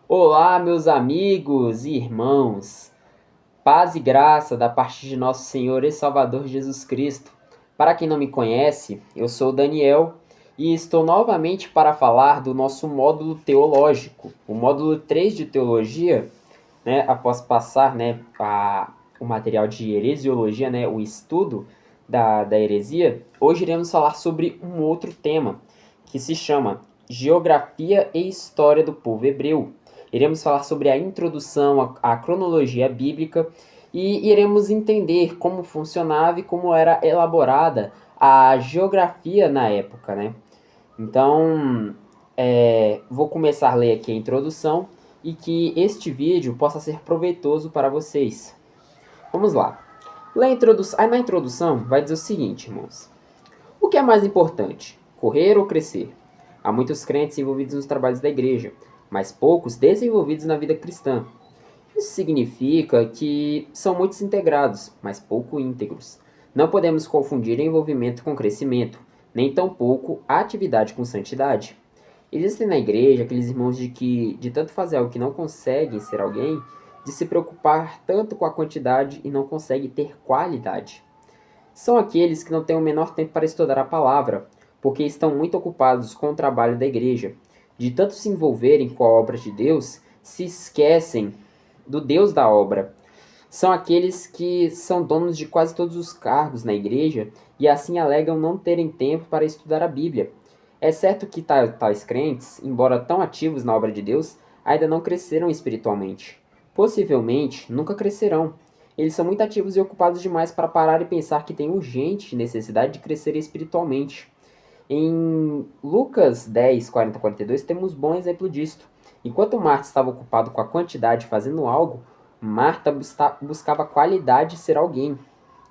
Olá, meus amigos e irmãos, paz e graça da parte de nosso Senhor e Salvador Jesus Cristo. Para quem não me conhece, eu sou Daniel e estou novamente para falar do nosso módulo teológico, o módulo 3 de teologia, né, após passar, o material de heresiologia, né, o estudo da heresia. Hoje iremos falar sobre um outro tema, que se chama Geografia e História do Povo Hebreu. Iremos falar sobre a introdução à cronologia bíblica e iremos entender como funcionava e como era elaborada a geografia na época, né? Então, vou começar a ler aqui a introdução e que este vídeo possa ser proveitoso para vocês. Vamos lá. Na introdução vai dizer o seguinte, irmãos. O que é mais importante, correr ou crescer? Há muitos crentes envolvidos nos trabalhos da igreja, mas poucos desenvolvidos na vida cristã. Isso significa que são muitos integrados, mas pouco íntegros. Não podemos confundir envolvimento com crescimento, nem tampouco atividade com santidade. Existem na igreja aqueles irmãos de tanto fazer algo que não conseguem ser alguém, de se preocupar tanto com a quantidade e não conseguem ter qualidade. São aqueles que não têm o menor tempo para estudar a palavra, porque estão muito ocupados com o trabalho da igreja. De tanto se envolverem com a obra de Deus, se esquecem do Deus da obra. São aqueles que são donos de quase todos os cargos na igreja e assim alegam não terem tempo para estudar a Bíblia. É certo que tais crentes, embora tão ativos na obra de Deus, ainda não cresceram espiritualmente. Possivelmente nunca crescerão. Eles são muito ativos e ocupados demais para parar e pensar que têm urgente necessidade de crescer espiritualmente. Em Lucas 10, 40 a 42, temos um bom exemplo disto. Enquanto Marta estava ocupado com a quantidade fazendo algo, Marta buscava a qualidade de ser alguém,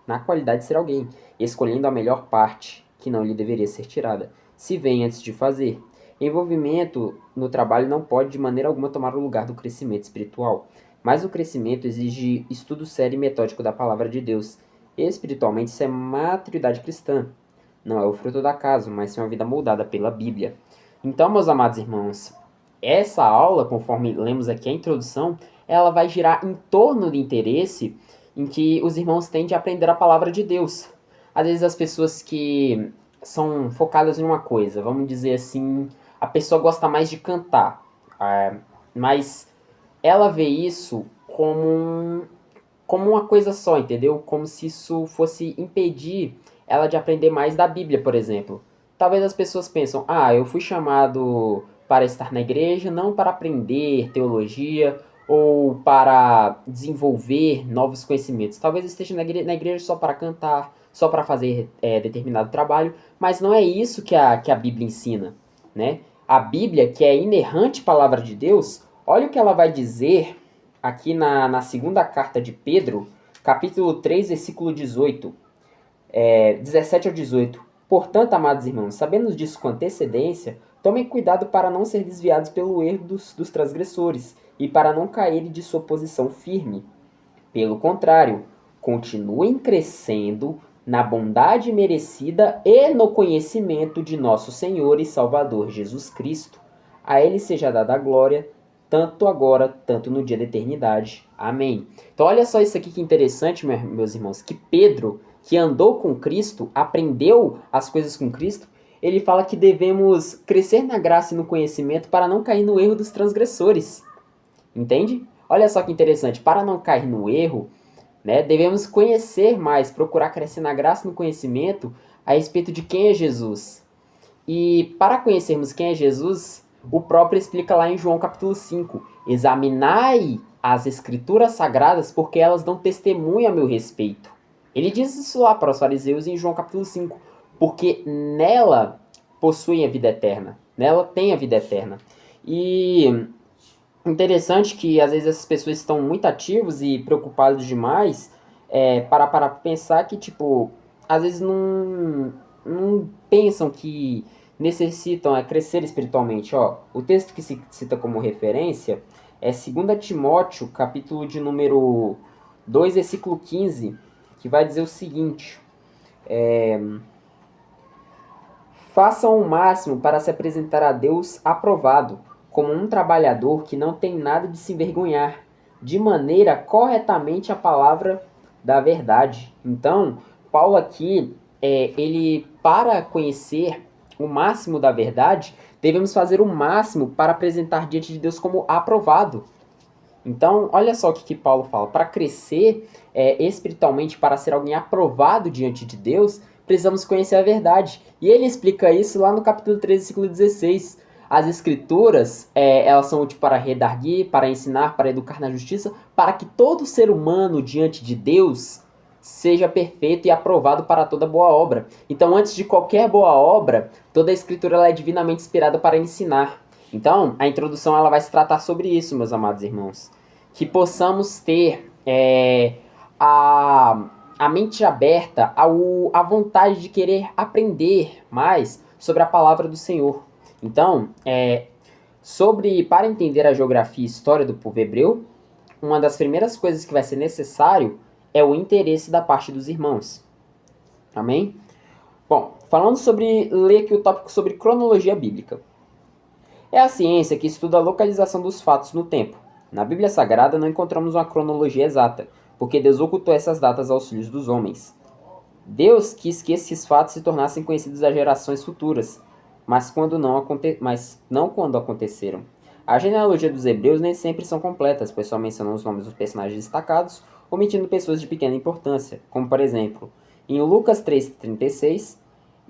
na qualidade de ser alguém, escolhendo a melhor parte, que não lhe deveria ser tirada, se vem antes de fazer. Envolvimento no trabalho não pode de maneira alguma tomar o lugar do crescimento espiritual, mas o crescimento exige estudo sério e metódico da palavra de Deus. Espiritualmente, isso é maturidade cristã. Não é o fruto da casa, mas sim uma vida moldada pela Bíblia. Então, meus amados irmãos, essa aula, conforme lemos aqui a introdução, ela vai girar em torno do interesse em que os irmãos têm de aprender a palavra de Deus. Às vezes as pessoas que são focadas em uma coisa, vamos dizer assim, a pessoa gosta mais de cantar, mas ela vê isso como uma coisa só, entendeu? Como se isso fosse impedir ela de aprender mais da Bíblia, por exemplo. Talvez as pessoas pensam, eu fui chamado para estar na igreja não para aprender teologia ou para desenvolver novos conhecimentos. Talvez eu esteja na igreja só para cantar, só para fazer determinado trabalho, mas não é isso que a Bíblia ensina, né? A Bíblia, que é inerrante palavra de Deus, olha o que ela vai dizer aqui na segunda carta de Pedro, capítulo 3, versículo 18, 17 ao 18. Portanto, amados irmãos, sabendo disso com antecedência, tomem cuidado para não ser desviados pelo erro dos transgressores e para não caírem de sua posição firme. Pelo contrário, continuem crescendo na bondade merecida e no conhecimento de nosso Senhor e Salvador Jesus Cristo. A Ele seja dada a glória, tanto agora, tanto no dia da eternidade. Amém. Então olha só isso aqui que interessante, meus irmãos, que Pedro, que andou com Cristo, aprendeu as coisas com Cristo, ele fala que devemos crescer na graça e no conhecimento para não cair no erro dos transgressores. Entende? Olha só que interessante, para não cair no erro, né, devemos conhecer mais, procurar crescer na graça e no conhecimento a respeito de quem é Jesus. E para conhecermos quem é Jesus, o próprio explica lá em João capítulo 5: examinai as escrituras sagradas, porque elas dão testemunho a meu respeito. Ele diz isso lá para os fariseus em João capítulo 5, porque nela possuem a vida eterna, nela tem a vida eterna. E interessante que às vezes essas pessoas estão muito ativos e preocupados demais para pensar que, tipo, às vezes não pensam que necessitam crescer espiritualmente. Ó, o texto que se cita como referência é 2 Timóteo, capítulo de número 2 versículo 15, que vai dizer o seguinte: façam o máximo para se apresentar a Deus aprovado, como um trabalhador que não tem nada de se envergonhar, de maneira corretamente a palavra da verdade. Então, Paulo aqui, ele, para conhecer o máximo da verdade, devemos fazer o máximo para apresentar diante de Deus como aprovado. Então, olha só o que Paulo fala. Para crescer espiritualmente, para ser alguém aprovado diante de Deus, precisamos conhecer a verdade. E ele explica isso lá no capítulo 13, versículo 16. As escrituras, elas são úteis para redarguir, para ensinar, para educar na justiça, para que todo ser humano diante de Deus seja perfeito e aprovado para toda boa obra. Então, antes de qualquer boa obra, toda a escritura ela é divinamente inspirada para ensinar. Então, a introdução ela vai se tratar sobre isso, meus amados irmãos. Que possamos ter a mente aberta, a vontade de querer aprender mais sobre a palavra do Senhor. Então, para entender a geografia e história do povo hebreu, uma das primeiras coisas que vai ser necessário é o interesse da parte dos irmãos. Amém? Bom, ler aqui o tópico sobre cronologia bíblica. É a ciência que estuda a localização dos fatos no tempo. Na Bíblia Sagrada não encontramos uma cronologia exata, porque Deus ocultou essas datas aos filhos dos homens. Deus quis que esses fatos se tornassem conhecidos às gerações futuras, mas não quando aconteceram. A genealogia dos hebreus nem sempre são completas, pois só mencionam os nomes dos personagens destacados, omitindo pessoas de pequena importância, como por exemplo, em Lucas 3,36,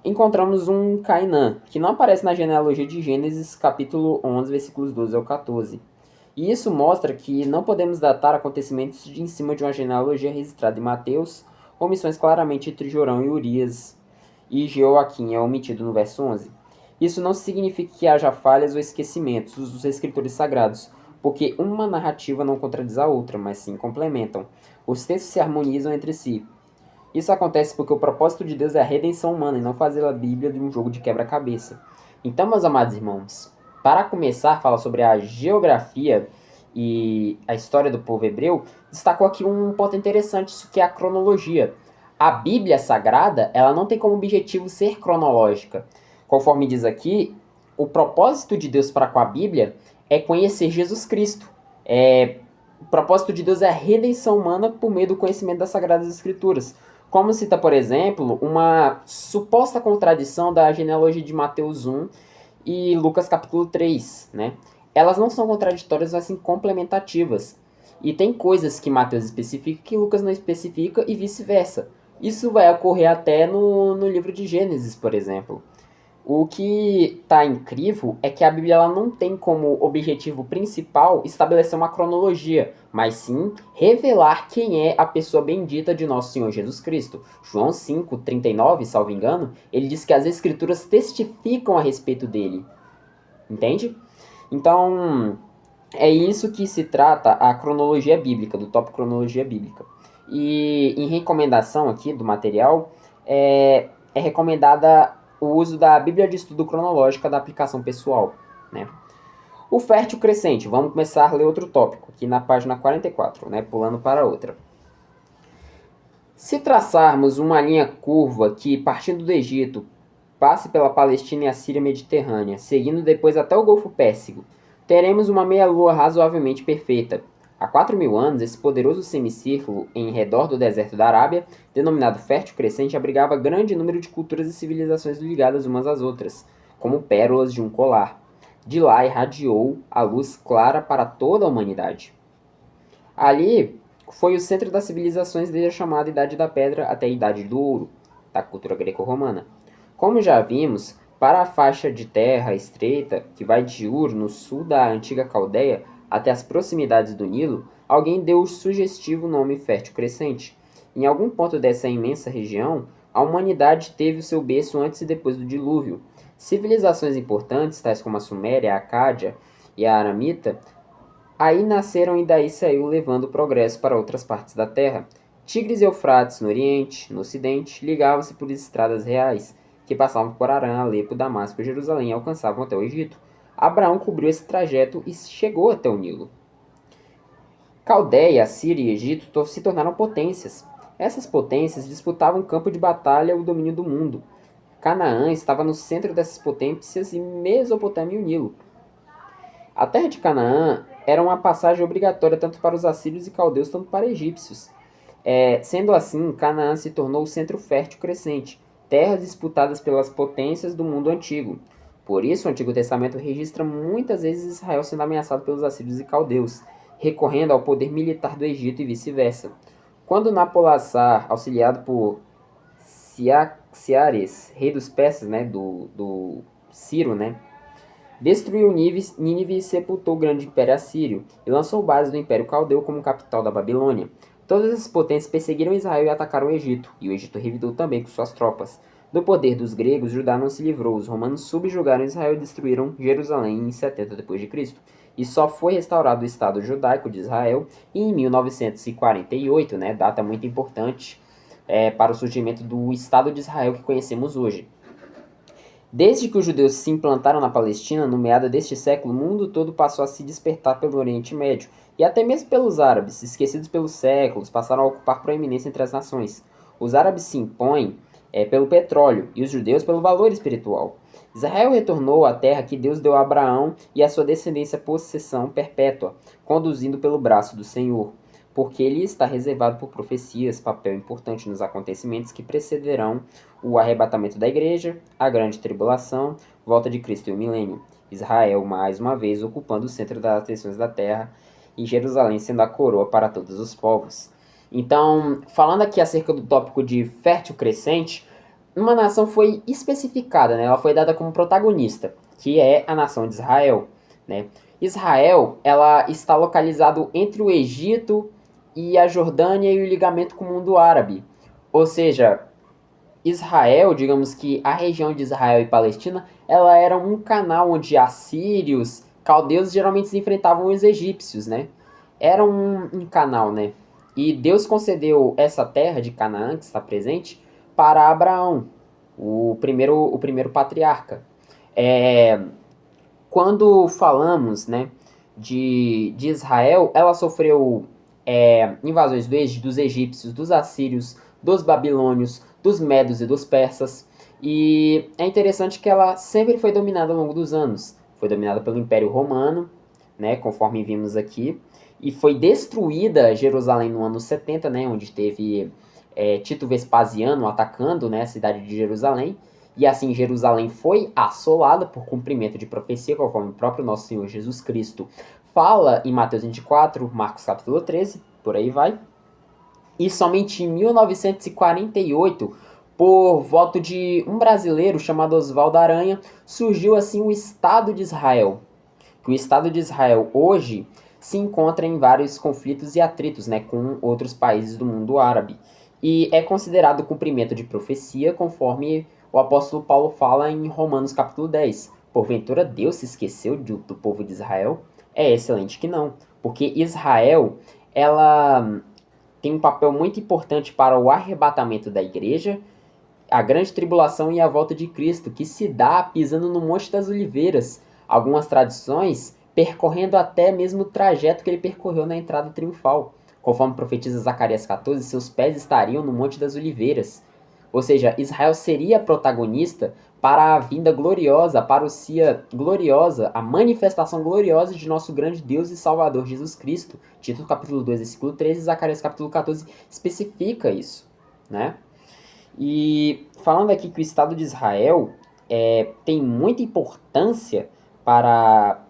encontramos um Cainã, que não aparece na genealogia de Gênesis, capítulo 11, versículos 12 ao 14. E isso mostra que não podemos datar acontecimentos em cima de uma genealogia registrada em Mateus, omissões claramente entre Jorão e Urias, e Jeoaquim é omitido no verso 11. Isso não significa que haja falhas ou esquecimentos dos escritores sagrados, porque uma narrativa não contradiz a outra, mas sim complementam. Os textos se harmonizam entre si. Isso acontece porque o propósito de Deus é a redenção humana e não fazer a Bíblia de um jogo de quebra-cabeça. Então, meus amados irmãos, para começar a falar sobre a geografia e a história do povo hebreu, destacou aqui um ponto interessante, isso que é a cronologia. A Bíblia Sagrada, ela não tem como objetivo ser cronológica. Conforme diz aqui, o propósito de Deus para com a Bíblia é conhecer Jesus Cristo. O propósito de Deus é a redenção humana por meio do conhecimento das Sagradas Escrituras. Como cita, por exemplo, uma suposta contradição da genealogia de Mateus 1 e Lucas capítulo 3, né? Elas não são contraditórias, mas sim complementativas. E tem coisas que Mateus especifica que Lucas não especifica e vice-versa. Isso vai ocorrer até no livro de Gênesis, por exemplo. O que está incrível é que a Bíblia ela não tem como objetivo principal estabelecer uma cronologia, mas sim revelar quem é a pessoa bendita de nosso Senhor Jesus Cristo. João 5,39, salvo engano, ele diz que as Escrituras testificam a respeito dele. Entende? Então, é isso que se trata a cronologia bíblica, do tópico cronologia bíblica. E em recomendação aqui do material, é recomendada o uso da Bíblia de Estudo Cronológica da aplicação pessoal, né? O fértil crescente, vamos começar a ler outro tópico, aqui na página 44, né? Pulando para outra. Se traçarmos uma linha curva que, partindo do Egito, passe pela Palestina e a Síria mediterrânea, seguindo depois até o Golfo Pérsico, teremos uma meia-lua razoavelmente perfeita. Há 4.000 anos, esse poderoso semicírculo em redor do deserto da Arábia, denominado Fértil Crescente, abrigava grande número de culturas e civilizações ligadas umas às outras, como pérolas de um colar. De lá irradiou a luz clara para toda a humanidade. Ali foi o centro das civilizações desde a chamada Idade da Pedra até a Idade do Ouro, da cultura greco-romana. Como já vimos, para a faixa de terra estreita que vai de Ur, no sul da antiga Caldeia, até as proximidades do Nilo, alguém deu o sugestivo nome Fértil Crescente. Em algum ponto dessa imensa região, a humanidade teve o seu berço antes e depois do dilúvio. Civilizações importantes, tais como a Suméria, a Acádia e a Aramita, aí nasceram e daí saiu levando progresso para outras partes da terra. Tigres e Eufrates no Oriente, no Ocidente, ligavam-se por estradas reais, que passavam por Arã, Alepo, Damasco e Jerusalém e alcançavam até o Egito. Abraão cobriu esse trajeto e chegou até o Nilo. Caldeia, Síria e Egito se tornaram potências. Essas potências disputavam campo de batalha o domínio do mundo. Canaã estava no centro dessas potências e Mesopotâmia e o Nilo. A terra de Canaã era uma passagem obrigatória tanto para os assírios e caldeus, tanto para egípcios. Sendo assim, Canaã se tornou o centro fértil crescente, terras disputadas pelas potências do mundo antigo. Por isso, o Antigo Testamento registra muitas vezes Israel sendo ameaçado pelos assírios e caldeus, recorrendo ao poder militar do Egito e vice-versa. Quando Nabopolassar, auxiliado por Ciares, rei dos persas, né, do Ciro, né, destruiu Nínive e sepultou o grande império assírio, e lançou base do império caldeu como capital da Babilônia. Todas essas potências perseguiram Israel e atacaram o Egito, e o Egito revidou também com suas tropas. Do poder dos gregos, Judá não se livrou. Os romanos subjugaram Israel e destruíram Jerusalém em 70 d.C. E só foi restaurado o Estado judaico de Israel em 1948, né, data muito importante para o surgimento do Estado de Israel que conhecemos hoje. Desde que os judeus se implantaram na Palestina, no meado deste século, o mundo todo passou a se despertar pelo Oriente Médio, e até mesmo pelos árabes, esquecidos pelos séculos, passaram a ocupar proeminência entre as nações. Os árabes se impõem pelo petróleo, e os judeus pelo valor espiritual. Israel retornou à terra que Deus deu a Abraão e a sua descendência possessão perpétua, conduzindo pelo braço do Senhor, porque ele está reservado por profecias, papel importante nos acontecimentos que precederão o arrebatamento da igreja, a grande tribulação, volta de Cristo e o milênio. Israel, mais uma vez, ocupando o centro das atenções da terra, e Jerusalém sendo a coroa para todos os povos. Então, falando aqui acerca do tópico de fértil crescente, uma nação foi especificada, né? Ela foi dada como protagonista, que é a nação de Israel, né? Israel, ela está localizado entre o Egito e a Jordânia e o ligamento com o mundo árabe. Ou seja, Israel, digamos que a região de Israel e Palestina, ela era um canal onde assírios, caldeus geralmente se enfrentavam os egípcios, né? Era um canal, né? E Deus concedeu essa terra de Canaã, que está presente, para Abraão, o primeiro patriarca. Quando falamos, né, de Israel, ela sofreu invasões dos egípcios, dos assírios, dos babilônios, dos medos e dos persas. E é interessante que ela sempre foi dominada ao longo dos anos. Foi dominada pelo Império Romano, né, conforme vimos aqui. E foi destruída Jerusalém no ano 70, né, onde teve Tito Vespasiano atacando, né, a cidade de Jerusalém. E assim Jerusalém foi assolada por cumprimento de profecia, conforme o próprio nosso Senhor Jesus Cristo fala em Mateus 24, Marcos capítulo 13, por aí vai. E somente em 1948, por voto de um brasileiro chamado Oswaldo Aranha, surgiu assim o Estado de Israel. Que o Estado de Israel hoje se encontra em vários conflitos e atritos, né, com outros países do mundo árabe. E é considerado cumprimento de profecia, conforme o apóstolo Paulo fala em Romanos capítulo 10. Porventura Deus se esqueceu do povo de Israel? É excelente que não, porque Israel, ela tem um papel muito importante para o arrebatamento da igreja, a grande tribulação e a volta de Cristo, que se dá pisando no Monte das Oliveiras. Algumas tradições percorrendo até mesmo o trajeto que ele percorreu na entrada triunfal. Conforme profetiza Zacarias 14, seus pés estariam no Monte das Oliveiras. Ou seja, Israel seria protagonista para a vinda gloriosa, a parousia gloriosa, a manifestação gloriosa de nosso grande Deus e Salvador Jesus Cristo. Tito capítulo 2, versículo 13, Zacarias capítulo 14 especifica isso, né? E falando aqui que o Estado de Israel tem muita importância para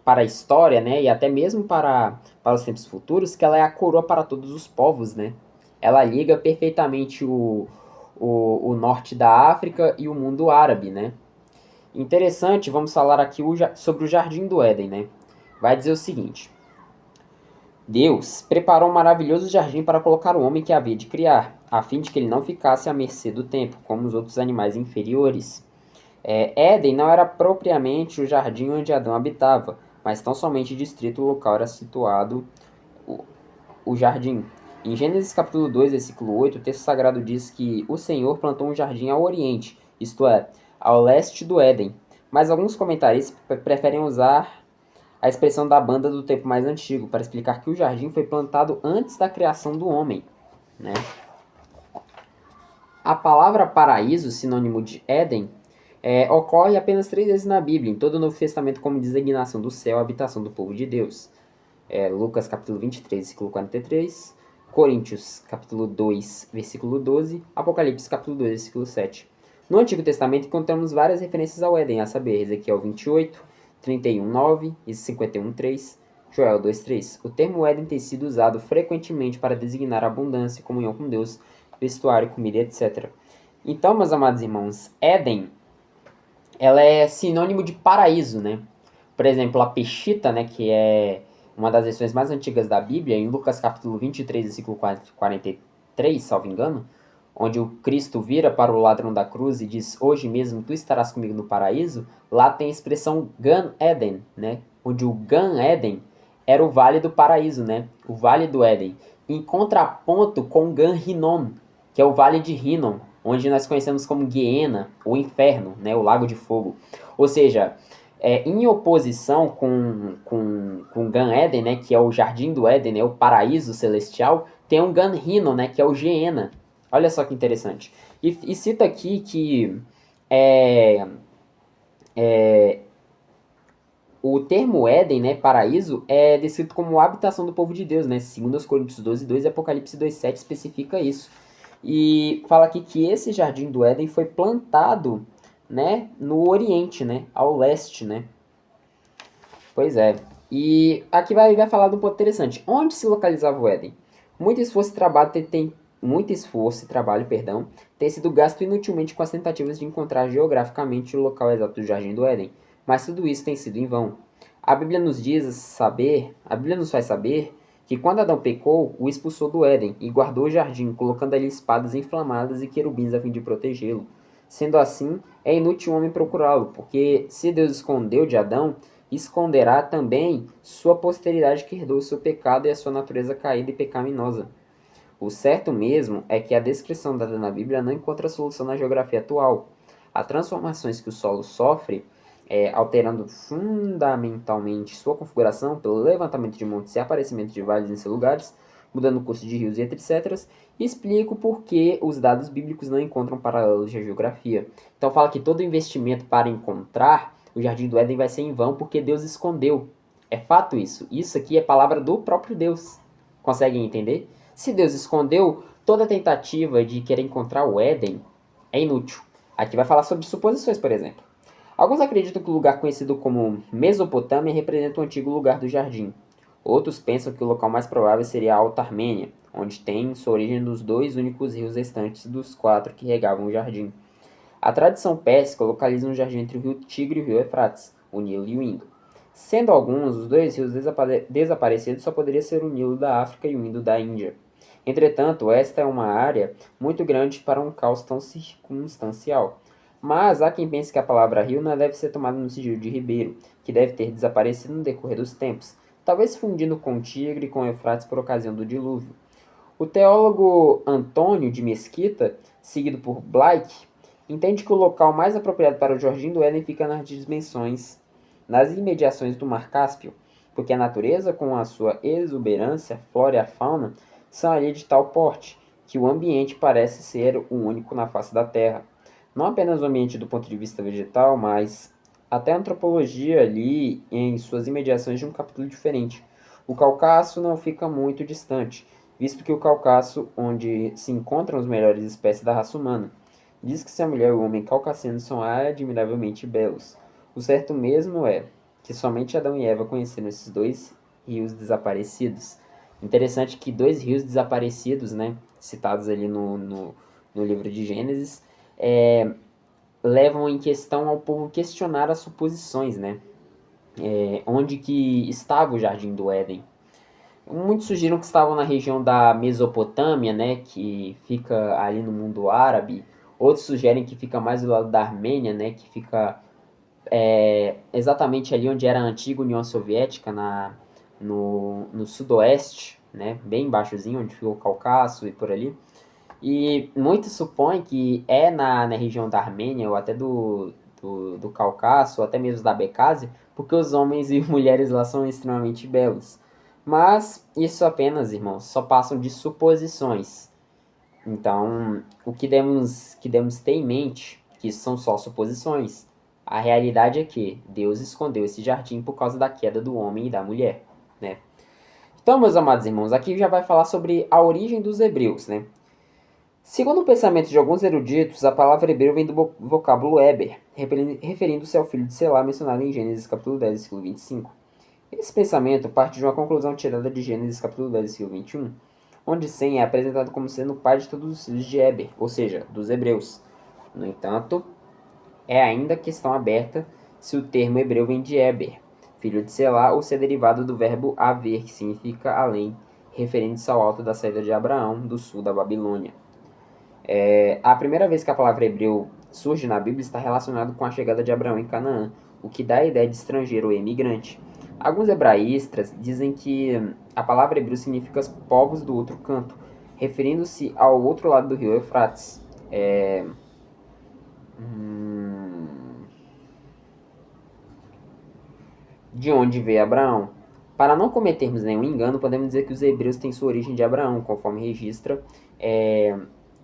a história, né, e até mesmo para os tempos futuros, que ela é a coroa para todos os povos, né? Ela liga perfeitamente o norte da África e o mundo árabe, né? Interessante, vamos falar aqui sobre o Jardim do Éden, né? Vai dizer o seguinte: Deus preparou um maravilhoso jardim para colocar o homem que havia de criar, a fim de que ele não ficasse à mercê do tempo, como os outros animais inferiores. Éden não era propriamente o jardim onde Adão habitava, mas tão somente distrito o local era situado o jardim. Em Gênesis capítulo 2, versículo 8, o texto sagrado diz que o Senhor plantou um jardim ao oriente, isto é, ao leste do Éden. Mas alguns comentaristas preferem usar a expressão da banda do tempo mais antigo para explicar que o jardim foi plantado antes da criação do homem, né? A palavra paraíso, sinônimo de Éden, ocorre apenas 3 vezes na Bíblia, em todo o Novo Testamento, como designação do céu, habitação do povo de Deus. Lucas capítulo 23, versículo 43, Coríntios capítulo 2, versículo 12, Apocalipse capítulo 2, versículo 7. No Antigo Testamento encontramos várias referências ao Éden, a saber, Ezequiel 28, 31:9 e 51:3, Joel 2:3. O termo Éden tem sido usado frequentemente para designar abundância, comunhão com Deus, vestuário, comida, etc. Então, meus amados irmãos, Éden, ela é sinônimo de paraíso, né? Por exemplo, a Peshita, né, que é uma das versões mais antigas da Bíblia, em Lucas capítulo 23, versículo 43, salvo engano, onde o Cristo vira para o ladrão da cruz e diz, hoje mesmo tu estarás comigo no paraíso, lá tem a expressão Gan Eden, né? Onde o Gan Eden era o vale do paraíso, né? O vale do Éden, em contraponto com Gan Hinnom, que é o vale de Hinnom, onde nós conhecemos como Guiena, ou Inferno, né? O lago de fogo. Ou seja, em oposição com Gan Eden, né, que é o jardim do Éden, né, o paraíso celestial, tem um Gan Hinnom, né, que é o Geena. Olha só que interessante. E cita aqui que é, o termo Éden, né, paraíso, é descrito como habitação do povo de Deus, né? Segundo os Coríntios 12:2 e Apocalipse 2:7 especifica isso. E fala aqui que esse jardim do Éden foi plantado, né, no Oriente, né, ao leste, né? Pois é. E aqui vai falar de um ponto interessante. Onde se localizava o Éden? Muito esforço e trabalho, perdão, tem sido gasto inutilmente com as tentativas de encontrar geograficamente o local exato do Jardim do Éden, mas tudo isso tem sido em vão. A Bíblia nos faz saber que quando Adão pecou, o expulsou do Éden e guardou o jardim, colocando ali espadas inflamadas e querubins a fim de protegê-lo. Sendo assim, é inútil o homem procurá-lo, porque se Deus escondeu de Adão, esconderá também sua posteridade que herdou o seu pecado e a sua natureza caída e pecaminosa. O certo mesmo é que a descrição dada na Bíblia não encontra solução na geografia atual. As transformações que o solo sofre, alterando fundamentalmente sua configuração pelo levantamento de montes e aparecimento de vales em seus lugares, mudando o curso de rios e etc., explica o porquê os dados bíblicos não encontram paralelos de geografia. Então fala que todo investimento para encontrar o Jardim do Éden vai ser em vão porque Deus escondeu. É fato isso. Isso aqui é palavra do próprio Deus. Conseguem entender? Se Deus escondeu, toda tentativa de querer encontrar o Éden é inútil. Aqui vai falar sobre suposições, por exemplo. Alguns acreditam que o lugar conhecido como Mesopotâmia representa o antigo lugar do jardim. Outros pensam que o local mais provável seria a Alta Armênia, onde tem sua origem nos 2 únicos rios restantes dos 4 que regavam o jardim. A tradição pérsica localiza um jardim entre o rio Tigre e o rio Eufrates, o Nilo e o Indo. Sendo alguns, os 2 rios desaparecidos só poderia ser o Nilo da África e o Indo da Índia. Entretanto, esta é uma área muito grande para um caos tão circunstancial. Mas há quem pense que a palavra rio não deve ser tomada no sentido de ribeiro, que deve ter desaparecido no decorrer dos tempos, talvez fundindo com o Tigre e com o Eufrates por ocasião do dilúvio. O teólogo Antônio de Mesquita, seguido por Blake, entende que o local mais apropriado para o Jardim do Éden fica nas dimensões, nas imediações do Mar Cáspio, porque a natureza, com a sua exuberância, flora e a fauna, são ali de tal porte, que o ambiente parece ser o único na face da Terra. Não apenas o ambiente do ponto de vista vegetal, mas até a antropologia ali em suas imediações de um capítulo diferente. O Cáucaso não fica muito distante, visto que o Cáucaso, onde se encontram as melhores espécies da raça humana. Diz que se a mulher e o homem caucasianos são admiravelmente belos. O certo mesmo é que somente Adão e Eva conheceram esses 2 rios desaparecidos. Interessante que 2 rios desaparecidos, né, citados ali no livro de Gênesis, levam em questão ao povo questionar as suposições, né? Onde que estava o Jardim do Éden? Muitos sugiram que estavam na região da Mesopotâmia, né, que fica ali no mundo árabe. Outros sugerem que fica mais do lado da Armênia, né, que fica exatamente ali onde era a antiga União Soviética, no sudoeste, né, bem embaixozinho, onde ficou o Cáucaso e por ali. E muitos supõem que é na região da Armênia, ou até do Cáucaso, ou até mesmo da Abecásia, porque os homens e mulheres lá são extremamente belos. Mas isso apenas, irmãos, só passam de suposições. Então, o que devemos ter em mente que isso são só suposições. A realidade é que Deus escondeu esse jardim por causa da queda do homem e da mulher, né? Então, meus amados irmãos, aqui já vai falar sobre a origem dos hebreus, né? Segundo o pensamento de alguns eruditos, a palavra hebreu vem do vocábulo Eber, referindo-se ao filho de Selá mencionado em Gênesis capítulo 10, versículo 25. Esse pensamento parte de uma conclusão tirada de Gênesis capítulo 10, versículo 21, onde Sem é apresentado como sendo o pai de todos os filhos de Eber, ou seja, dos hebreus. No entanto, é ainda questão aberta se o termo hebreu vem de Eber, filho de Selá, ou se é derivado do verbo haver, que significa além, referente-se ao alto da saída de Abraão, do sul da Babilônia. A primeira vez que a palavra hebreu surge na Bíblia está relacionado com a chegada de Abraão em Canaã, o que dá a ideia de estrangeiro ou imigrante. Alguns hebraístas dizem que a palavra hebreu significa os povos do outro canto, referindo-se ao outro lado do rio Eufrates. De onde veio Abraão? Para não cometermos nenhum engano, podemos dizer que os hebreus têm sua origem de Abraão, conforme registra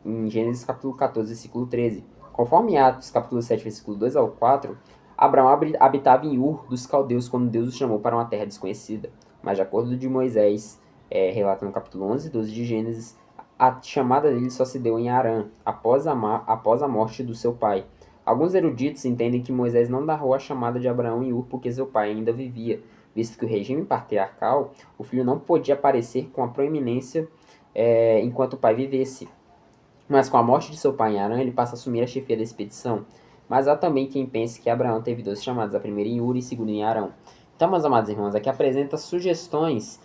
em Gênesis capítulo 14, versículo 13. Conforme Atos capítulo 7, versículo 2 ao 4, Abraão habitava em Ur dos caldeus quando Deus o chamou para uma terra desconhecida. Mas de acordo de Moisés, relata no capítulo 11 e 12 de Gênesis, a chamada dele só se deu em Harã, após a morte do seu pai. Alguns eruditos entendem que Moisés não narrou a chamada de Abraão em Ur porque seu pai ainda vivia, visto que o regime patriarcal, o filho não podia aparecer com a proeminência enquanto o pai vivesse. Mas com a morte de seu pai em Harã, ele passa a assumir a chefia da expedição. Mas há também quem pense que Abraão teve 2 chamadas, a primeira em Ur e a segunda em Harã. Então, meus amados irmãos, aqui apresenta sugestões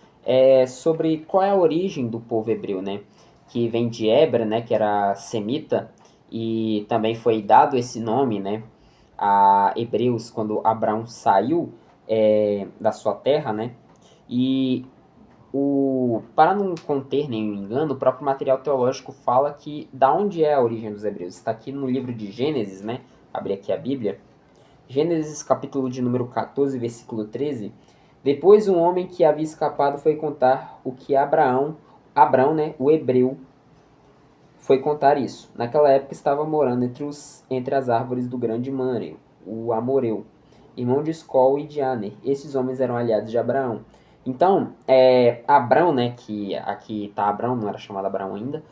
sobre qual é a origem do povo hebreu, né? Que vem de Hebra, né? Que era semita, e também foi dado esse nome, né? A hebreus quando Abraão saiu da sua terra, né? E para não conter nenhum engano, o próprio material teológico fala que da onde é a origem dos hebreus. Está aqui no livro de Gênesis, né? Abri aqui a Bíblia. Gênesis capítulo de número 14, versículo 13. Depois um homem que havia escapado foi contar o que Abraão, né, o hebreu, foi contar isso. Naquela época estava morando entre as árvores do grande Manre, o Amoreu, irmão de Escol e de Aner. Esses homens eram aliados de Abraão. Então, Abrão, né, que aqui está Abrão, não era chamado Abraão ainda,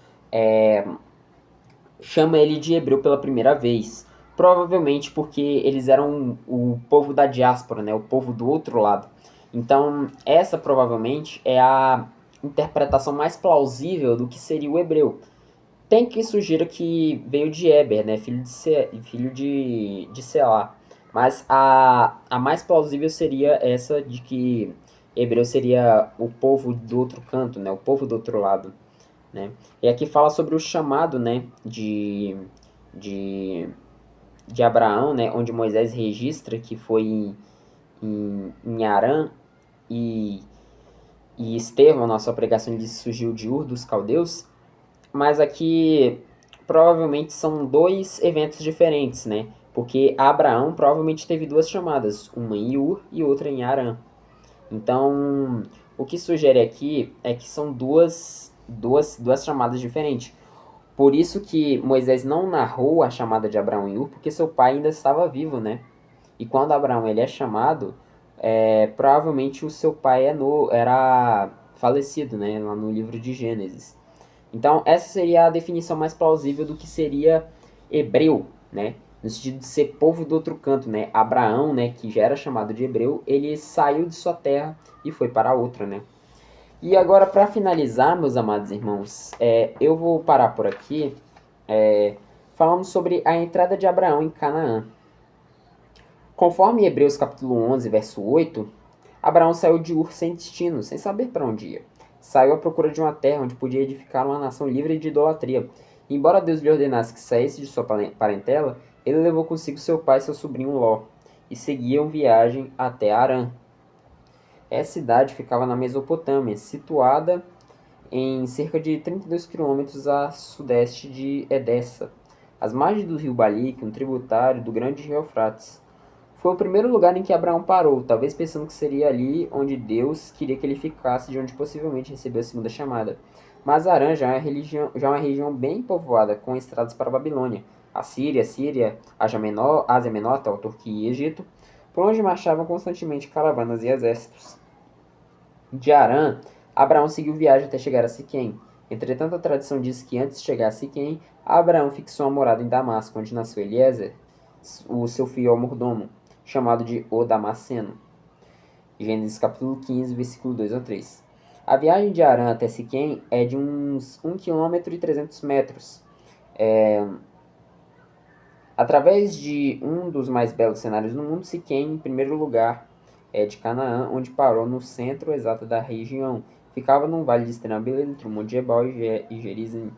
chama ele de hebreu pela primeira vez. Provavelmente porque eles eram o povo da diáspora, né, o povo do outro lado. Então, essa provavelmente é a interpretação mais plausível do que seria o hebreu. Tem que sugira que veio de Eber, né, filho de Selá. Mas a mais plausível seria essa de que hebreu seria o povo do outro canto, né, o povo do outro lado, né? E aqui fala sobre o chamado, né, de Abraão, né, onde Moisés registra que foi em Harã, e Estevão, na sua pregação, ele surgiu de Ur dos caldeus. Mas aqui provavelmente são 2 eventos diferentes, né? Porque Abraão provavelmente teve 2 chamadas, uma em Ur e outra em Harã. Então, o que sugere aqui é que são duas chamadas diferentes. Por isso que Moisés não narrou a chamada de Abraão em Ur, porque seu pai ainda estava vivo, né? E quando Abraão ele é chamado, provavelmente o seu pai era falecido, né? Lá no livro de Gênesis. Então, essa seria a definição mais plausível do que seria hebreu, né? No sentido de ser povo do outro canto, né? Abraão, né, que já era chamado de hebreu, ele saiu de sua terra e foi para outra, né? E agora, para finalizar, meus amados irmãos, eu vou parar por aqui, falando sobre a entrada de Abraão em Canaã. Conforme Hebreus capítulo 11, verso 8, Abraão saiu de Ur sem destino, sem saber para onde ia. Saiu à procura de uma terra onde podia edificar uma nação livre de idolatria. Embora Deus lhe ordenasse que saísse de sua parentela, ele levou consigo seu pai e seu sobrinho Ló, e seguiam viagem até Harã. Essa cidade ficava na Mesopotâmia, situada em cerca de 32 quilômetros a sudeste de Edessa, às margens do rio Balique, um tributário do grande rio Eufrates. Foi o primeiro lugar em que Abraão parou, talvez pensando que seria ali onde Deus queria que ele ficasse, de onde possivelmente recebeu a segunda chamada. Mas Harã já é uma região bem povoada, com estradas para a Babilônia. a Síria, Ásia Menor, atual Turquia e Egito, por onde marchavam constantemente caravanas e exércitos. De Harã, Abraão seguiu viagem até chegar a Siquém. Entretanto, a tradição diz que antes de chegar a Siquém, Abraão fixou a morada em Damasco, onde nasceu Eliezer, o seu fiel mordomo, chamado de O Damasceno. Gênesis capítulo 15, versículo 2 a 3. A viagem de Harã até Siquém é de uns 1 km e 300 metros. Através de um dos mais belos cenários do mundo, Siquém, em primeiro lugar, é de Canaã, onde parou no centro exato da região. Ficava num vale de extrema beleza entre o Monte Ebal e Gerizim.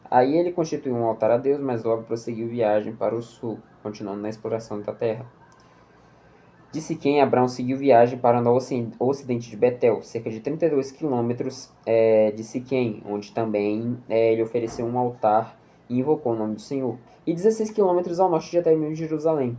Aí ele constituiu um altar a Deus, mas logo prosseguiu viagem para o sul, continuando na exploração da terra. De Siquém, Abraão seguiu viagem para o ocidente de Betel, cerca de 32 quilômetros de Siquém, onde também ele ofereceu um altar e invocou o nome do Senhor, e 16 quilômetros ao norte de Etaimim, Jerusalém.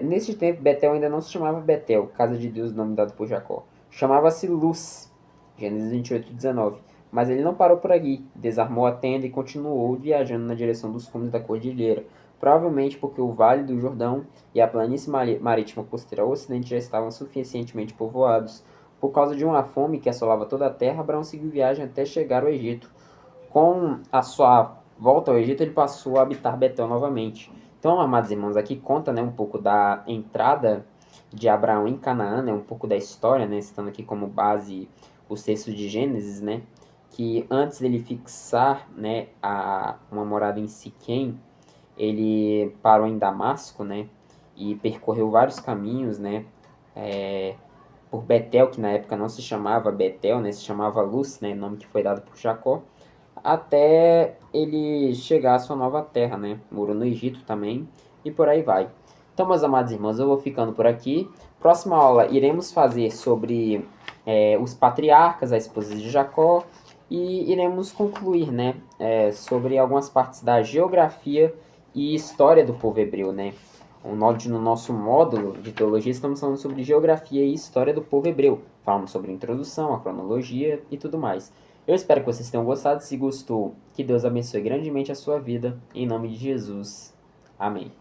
Neste tempo, Betel ainda não se chamava Betel, casa de Deus, nome dado por Jacó. Chamava-se Luz, Gênesis 28, 19. Mas ele não parou por aqui, desarmou a tenda e continuou viajando na direção dos cumes da cordilheira, provavelmente porque o Vale do Jordão e a planície marítima costeira ao ocidente já estavam suficientemente povoados. Por causa de uma fome que assolava toda a terra, Abraão seguiu viagem até chegar ao Egito. Com a sua volta ao Egito, ele passou a habitar Betel novamente. Então, amados irmãos, aqui conta, um pouco da entrada de Abraão em Canaã, um pouco da história, citando aqui como base os textos de Gênesis, que antes dele fixar, uma morada em Siquém, ele parou em Damasco, e percorreu vários caminhos, por Betel, que na época não se chamava Betel, se chamava Luz, nome que foi dado por Jacó, até ele chegar à sua nova terra, morou no Egito também, e por aí vai. Então, meus amados irmãos, eu vou ficando por aqui. Próxima aula iremos fazer sobre os patriarcas, a esposa de Jacó, e iremos concluir, sobre algumas partes da geografia e história do povo hebreu, No nosso módulo de teologia, estamos falando sobre geografia e história do povo hebreu. Falamos sobre a introdução, a cronologia e tudo mais. Eu espero que vocês tenham gostado. Se gostou, que Deus abençoe grandemente a sua vida. Em nome de Jesus. Amém.